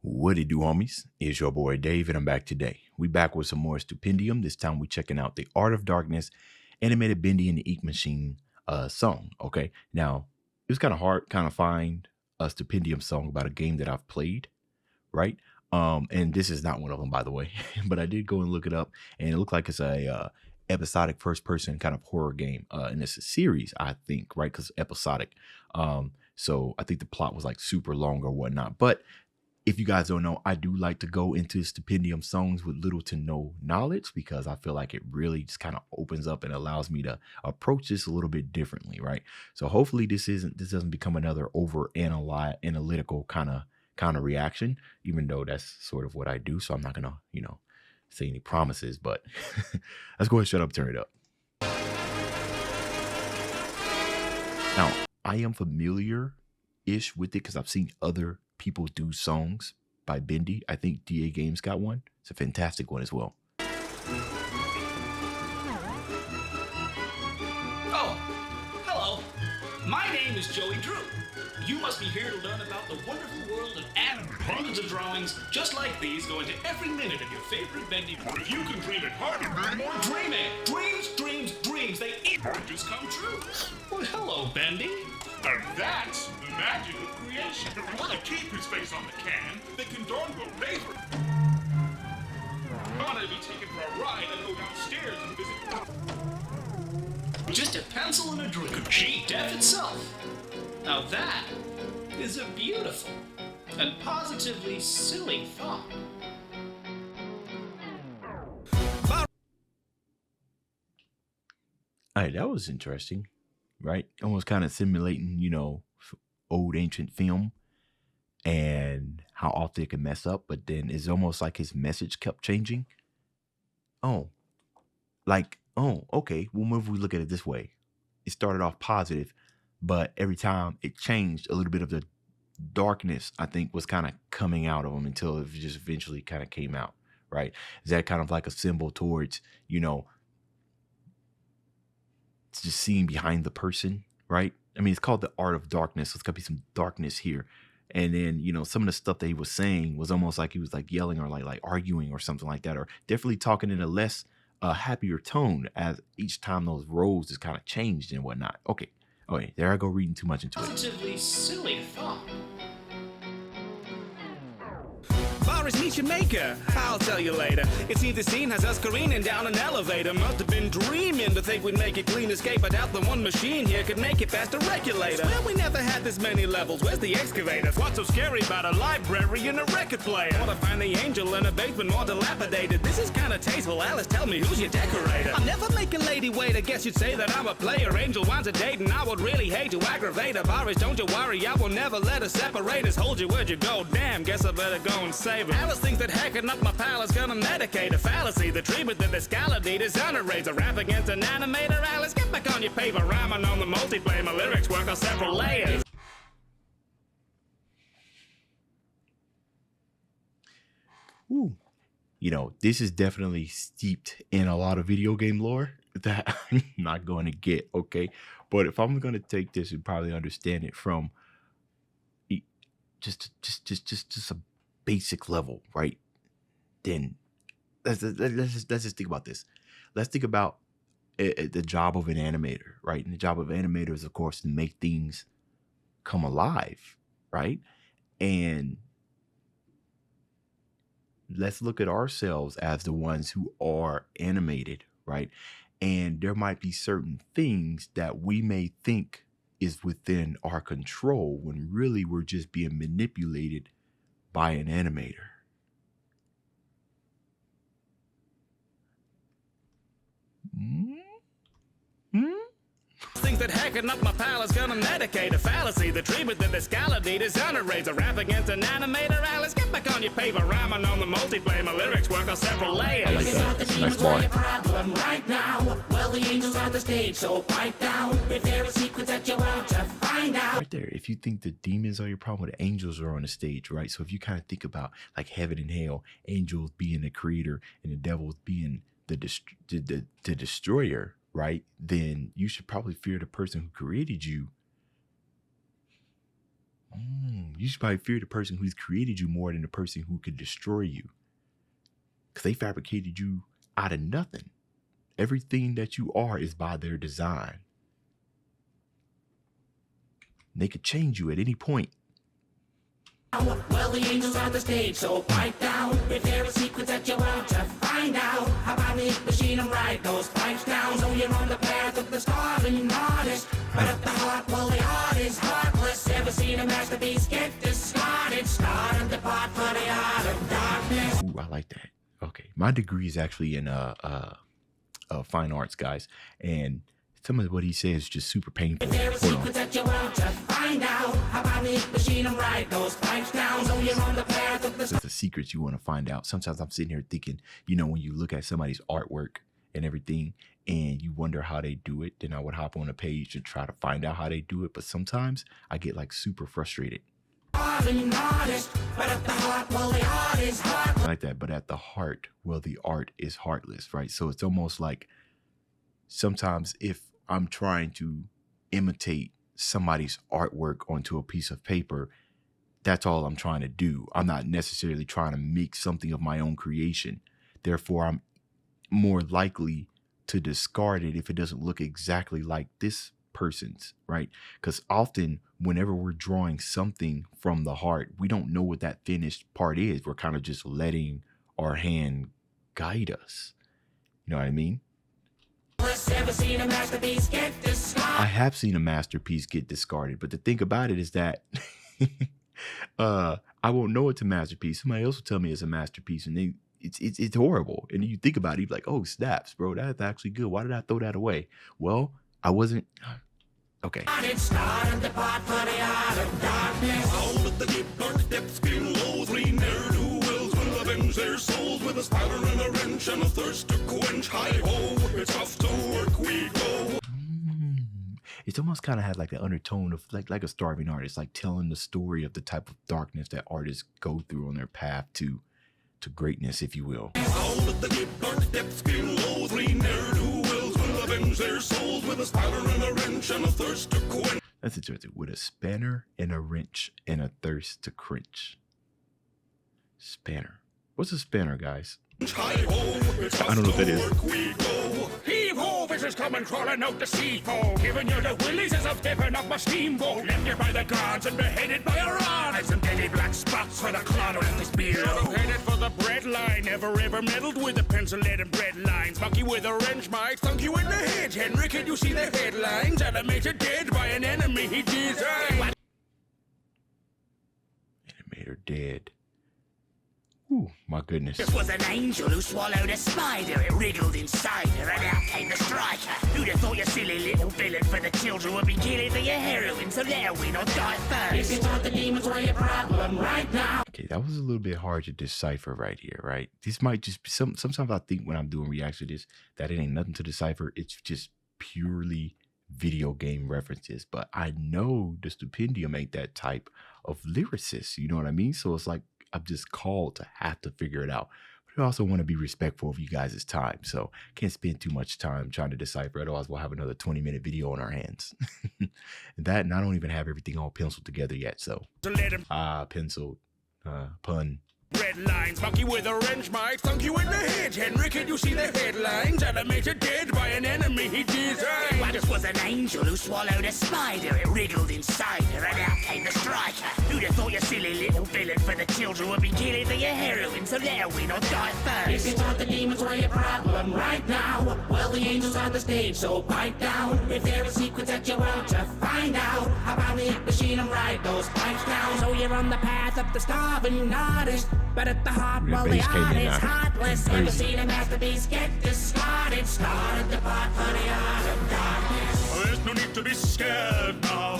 What it do, homies? It's your boy Dave, and I'm back today. We back with some more Stupendium. This time we checking out the Art of Darkness, animated Bendy and the Ink Machine song. Okay, now it was kind of hard, kind of find a Stupendium song about a game that I've played, right? And this is not one of them, by the way, but I did go and look it up, and it looked like it's a episodic first-person kind of horror game, and it's a series, I think, right? Because episodic. So I think the plot was like super long or whatnot, but if you guys don't know, I do like to go into Stupendium songs with little to no knowledge because I feel like it really just kind of opens up and allows me to approach this a little bit differently, right? So hopefully this doesn't become another over analytical kind of reaction, even though that's sort of what I do. So I'm not gonna, say any promises, but let's go ahead, shut up, turn it up. Now, I am familiar-ish with it because I've seen other people do songs by Bendy. I think DA Games got one. It's a fantastic one as well. Oh, hello. My name is Joey Drew. You must be here to learn about the wonderful world of anime. Hundreds of drawings just like these go into every minute of your favorite Bendy. If you can dream it harder, Dream it. Dreams. They just come true. Well, hello, Bendy. and that's the magic of creation. If you want to keep his face on the can, they can darn go paper. I want to be taken for a ride and go downstairs and visit. Just a pencil and a dream. Gee, death itself. Now that is a beautiful and positively silly thought. All right, that was interesting, right? Almost kind of simulating, old ancient film and how often it can mess up, but then it's almost like his message kept changing. Okay. Well, maybe we look at it this way. It started off positive, but every time it changed, a little bit of the darkness, I think, was kind of coming out of him until it just eventually kind of came out, right? Is that kind of like a symbol towards, it's just seeing behind the person, right? I mean, it's called the Art of Darkness, so it's got to be some darkness here. And then, some of the stuff that he was saying was almost like he was like yelling or like arguing or something like that, or definitely talking in a less happier tone as each time those roles just kind of changed and whatnot. Okay, there I go reading too much into it. Positively silly thought. Boris Nisha Maker, I'll tell you later. It seems the scene has us careening down an elevator. Must have been dreaming to think we'd make a clean escape. I doubt the one machine here could make it past a regulator. Well, we never had this many levels. Where's the excavator? What's so scary about a library and a record player? Want to find the angel in a basement more dilapidated. This is kind of tasteful. Alice, tell me, who's your decorator? I'll never make a lady wait. I guess you'd say that I'm a player. Angel wants a date and I would really hate to aggravate her. Boris, don't you worry. I will never let her separate us. Hold you, where'd you go? Damn, guess I better go and save her. Alice thinks that hacking up my pal is gonna medicate a fallacy. The treatment that escaladate is underrated. A rap against an animator. Alice, get back on your paper. Rhyming on the multiplay. My lyrics work on several layers. Ooh. This is definitely steeped in a lot of video game lore that I'm not going to get, okay? But if I'm going to take this and probably understand it from just a basic level, right? Then let's just think about this. Let's think about the job of an animator, right? And the job of an animator is, of course, to make things come alive, right? And let's look at ourselves as the ones who are animated, right? And there might be certain things that we may think is within our control when really we're just being manipulated by an animator. Think that hacking up my pal is gonna medicate a fallacy. The treatment that escaladate is underrated. A rap against an animator. Alice, get back on your paper. Rhyming on the multiplay. My lyrics work on several layers. I like that. Nice line. Problem right now. Well, the angels on the stage, so pipe down. If there are secrets that you want to find out. Right there. If you think the demons are your problem, the angels are on the stage, right? So if you kind of think about like heaven and hell, angels being the creator and the devils being the destroyer, right? Then you should probably fear the person who created you You should probably fear the person who's created you more than the person who could destroy you. Because they fabricated you out of nothing. Everything that you are is by their design. They could change you at any point. Well, the angels on the stage, so pipe down. If there are secrets that you want to find out, how about the machine and ride those pipes down? So you're on the path of the starving artist. But at the heart, well, the art is heartless. Ever seen a masterpiece get discarded? Start and depart for the art of darkness. Ooh, I like that. Okay. My degree is actually in fine arts, guys. And some of what he says is just super painful. If there are secrets that you want to find out, how about the machine and ride those pipes down? So you're on the path of the secrets you want to find out. Sometimes I'm sitting here thinking, you know, when you look at somebody's artwork and everything and you wonder how they do it, then I would hop on a page and try to find out how they do it. But sometimes I get like super frustrated. Artist, but at the heart, well, the art is heartless. Like that, but at the heart, well, the art is heartless, right? So it's almost like sometimes if I'm trying to imitate somebody's artwork onto a piece of paper, that's all I'm trying to do. I'm not necessarily trying to make something of my own creation. Therefore, I'm more likely to discard it if it doesn't look exactly like this person's, right? Because often whenever we're drawing something from the heart, we don't know what that finished part is. We're kind of just letting our hand guide us. You know what I mean? Ever seen a masterpiece get discarded? I have seen a masterpiece get discarded, but the thing about it is that I won't know it's a masterpiece. Somebody else will tell me it's a masterpiece, and it's horrible. And you think about it, you're like, oh snaps, bro, that's actually good. Why did I throw that away? Well, I wasn't. Okay. Their souls with a spider and a wrench and a thirst to quench. Hi-ho, it's off to work we go. It's almost kind of had like the undertone of like a starving artist, like telling the story of the type of darkness that artists go through on their path to greatness, if you will. Out of the deep dark depths below, three ne'er-do-wells will avenge their souls with a spider and a wrench and a thirst to quench. That's interesting. With a spanner and a wrench and a thirst to quench. Spanner. What's a spanner, guys? I don't know what that is. Heave-ho, fishes coming crawling out the sea for, giving you the willies as I'm stepping off my steamboat. Lifted by the guards and beheaded by a rod. And some deadly black spots for the clod of this beer. Headed for the bread line, never ever meddled with the pencil lead and bread lines. Monkey with a wrench might thunk you in the head. Henry, can you see the headlines? Animator dead by an enemy he designed. Animator dead. Ooh, my goodness. This was an angel who swallowed a spider. It wriggled inside her, and out came the striker. Who'd have thought your silly little villain for the children would be killing for your heroine, so let her win or die first. If you thought the demons were your problem right now. Okay, that was a little bit hard to decipher right here, right? This might just be sometimes I think when I'm doing reaction to this, that it ain't nothing to decipher. It's just purely video game references. But I know the Stupendium ain't that type of lyricist, you know what I mean? So it's like, I'm just called to have to figure it out. But I also want to be respectful of you guys' time. So can't spend too much time trying to decipher. Otherwise, we'll have another 20-minute video on our hands. And I don't even have everything all penciled together yet. So, penciled, pun. Red lines, monkey with a wrench might thunk you in the head. Henry, can you see the headlines? Animator dead by an enemy he designed. This was an angel who swallowed a spider. It wriggled inside her, and out came the striker. Who'd have thought your silly little villain for the children would be killing for your heroine, so let her win or die first. If you thought the demons were your problem right now, well, the angels on the stage, so pipe down. If there are secrets that you want to find out, how about the machine and ride those pipes down? So you're on the path of the starving artist. But at the heart, well, the art is heartless. Ever seen a masterpiece get discarded? Started the part for the art of darkness. There's no need to be scared now.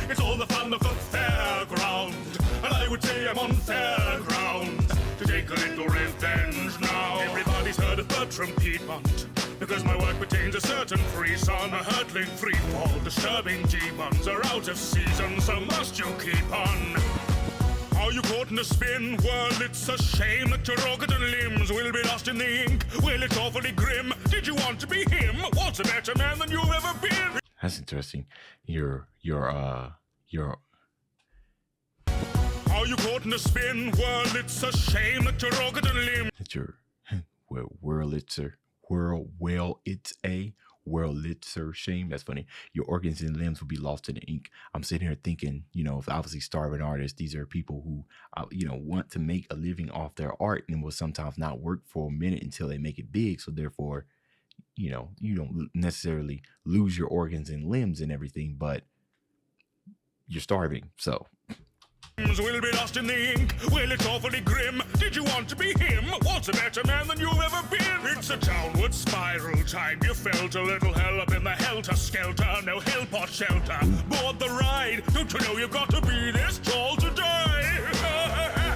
It's all the fun of the fairground. And I would say I'm on fair ground to take a little revenge now. Everybody's heard of Bertram Piedmont, because my work pertains a certain frisson. A hurtling free fall, disturbing demons are out of season, so must you keep on. Are you caught in a spin? Well, it's a shame that your organs and limbs will be lost in the ink. Well, it's awfully grim. Did you want to be him? What's a better man than you've ever been? That's interesting. Your How you caught in a spin? Well, it's a shame that your organ and limb. That your Wurlitzer shame. That's funny. Your organs and limbs will be lost in the ink. I'm sitting here thinking, you know, if obviously starving artists, these are people who, you know, want to make a living off their art and will sometimes not work for a minute until they make it big. So therefore, you know, you don't necessarily lose your organs and limbs and everything, but you're starving. So will be lost in the ink. Well, it's awfully grim. Did you want to be him? What's a better man than you've ever been? It's a downward spiral time. You felt a little hell up in the helter-skelter. No hell pot shelter. Board the ride. Don't you know you've got to be this tall to die?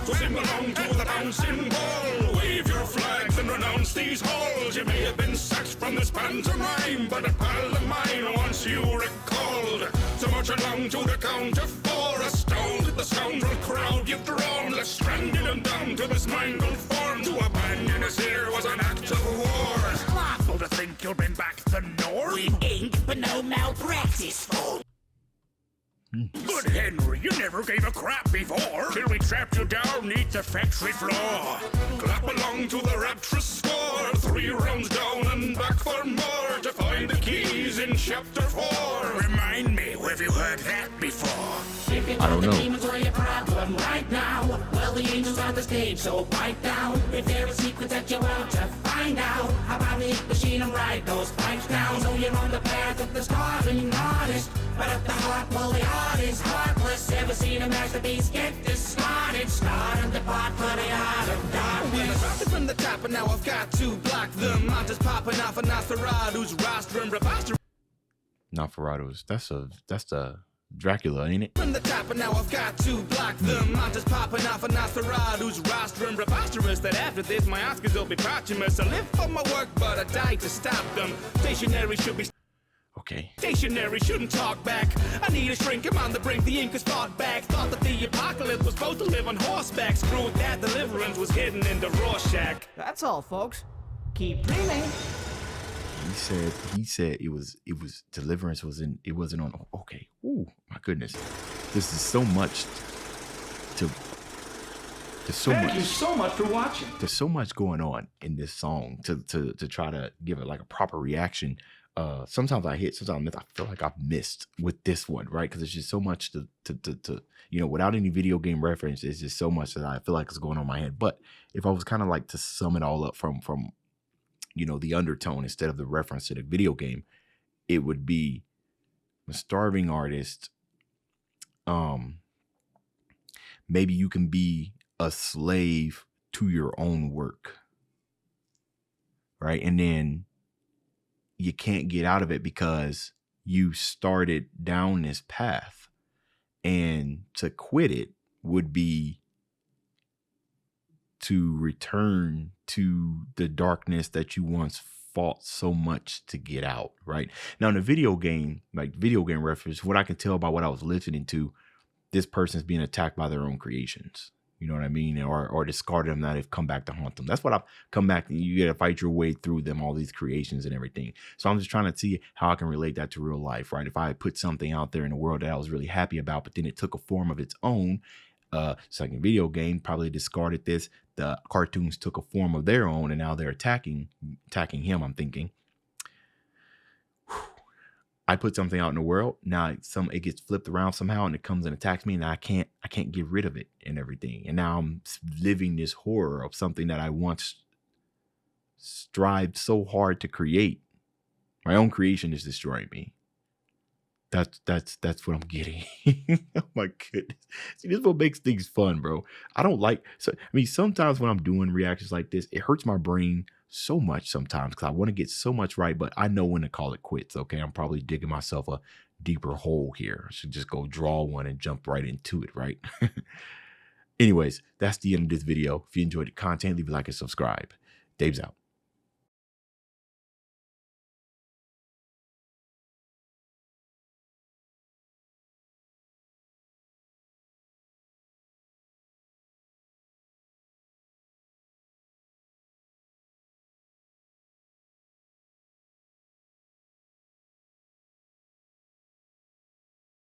So sing along to the bouncing ball. Wave your flags and renounce these halls. You may have been sacked from this pantomime, but a pal of mine once you recalled. So march along to the count of four. Astounded the scoundrel crowd you've drawn. Left stranded and down to this mangled form. To abandon us here was an act of war. It's awful to think you'll bring back the norm. With ink, but no malpractice, fool. Good Henry, you never gave a crap before. Till we trapped you down neath the factory floor. Clap along to the rapturous score. 3 rounds down and back for more. To find the keys in chapter 4. Remind me, have you heard that before? If you I don't thought the know. demons were your problem right now, well, the angels on the stage, so pipe down. If there are secrets that you want to find out, how about the machine and write those pipes down? So you're on the path of the starving artist, but at the heart, well, the art is heartless. Ever seen a masterpiece get discarded? Start and depart for the art of Well, I darkness. dropped it from the top and now I've got to block them. I'm just popping off a Nosferatu's rostrum. Nosferatus. That's the Dracula, ain't it? From the top and now I've got to block them. I'm just popping off a Nosferatu's rostrum. Preposterous that after this my Oscars will be posthumous. I live for my work but I die to stop them. Stationary should be Okay. stationary, shouldn't talk back. I need a shrink, I'm on the brink, the ink is fought back. Thought that the apocalypse was supposed to live on horseback. Screw that, deliverance was hidden in the Rorschach. That's all, folks. Keep dreaming. He said it was deliverance it wasn't on. Okay. Ooh, my goodness. This is so much Thank you so much for watching. there's so much going on in this song to try to give it like a proper reaction. Sometimes I hit, sometimes I miss. I feel like I've missed with this one, right? Because there's just so much to you know, without any video game reference, it's just so much that I feel like is going on in my head. But if I was kind of like to sum it all up from you know, the undertone instead of the reference to the video game, it would be a starving artist. Maybe you can be a slave to your own work, right? And then you can't get out of it because you started down this path, and to quit it would be to return to the darkness that you once fought so much to get out, right? Now in the video game, like video game reference, what I can tell by what I was listening to, this person's being attacked by their own creations. You know what I mean? Or discarded them, now they've come back to haunt them. That's what I've come back, and you got to fight your way through them, all these creations and everything. So I'm just trying to see how I can relate that to real life, right? If I had put something out there in the world that I was really happy about, but then it took a form of its own, second video game probably discarded this. The cartoons took a form of their own, and now they're attacking him. I'm thinking, I put something out in the world. Now it gets flipped around somehow, and it comes and attacks me, and I can't get rid of it and everything. And now I'm living this horror of something that I once strived so hard to create. My own creation is destroying me. That's what I'm getting. Oh my goodness. See, this is what makes things fun, bro. I don't like, so I mean, sometimes when I'm doing reactions like this, it hurts my brain so much sometimes because I want to get so much right, but I know when to call it quits. Okay. I'm probably digging myself a deeper hole here. I should just go draw one and jump right into it, right? Anyways, that's the end of this video. If you enjoyed the content, leave a like and subscribe. Dave's out.